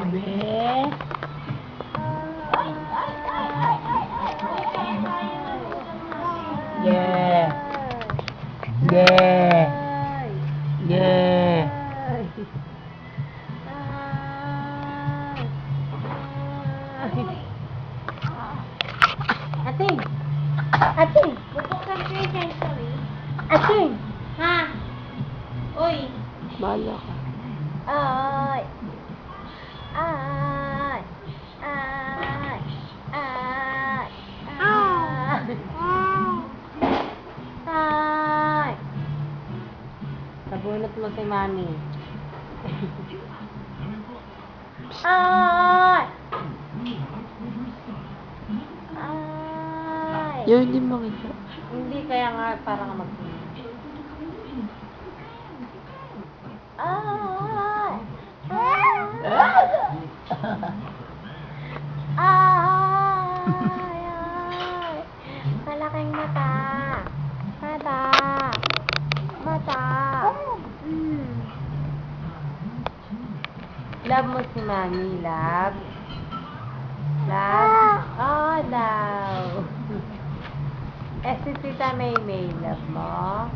Bebe. Yeah. Yeah. Yeah. Ating! Ating! Bubuksan ko yung sensory. Ating! Ha? Uy! Bahala ka. Ay! Ay! Ay! Ay! Ay! Ay! Sabunot mo si Mami. Ay! Ay! Yun, hindi makita. Hindi kaya nga parang mag Ay! Ay! Ay! Ay! Malaking mata. Mata. Mata. Love mo si Mami, love. Love. Oh, love. Eh, si Tita Maymay, love mo?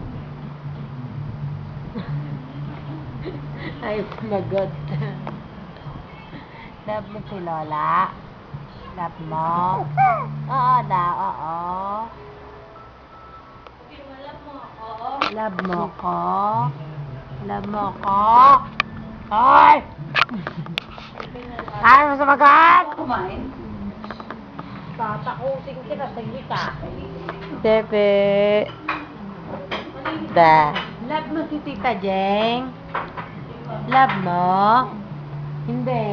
Ay, sumagot. Love mo si Lola? Love mo? Oo daw, oo. Love mo ko? Love mo ko? Ay! Ayaw mo sumagot? Kumain. Tatakutin kita sa gita. Bebe. Da. Love mo si Tita Jeng? Love mo? Hindi.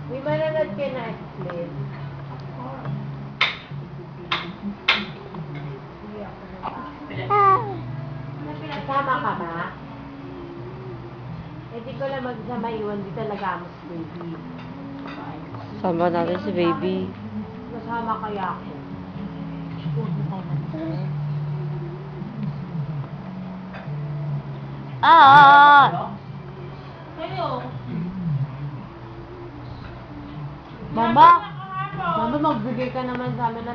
May mananood kayo na split. Kasama ka ba? Eh di ko lang magsama iwan, di talaga mo si baby. Sama natin si baby. Kasama kaya ako. Ah! Mama! Mama, magbigay ka naman sa amin ng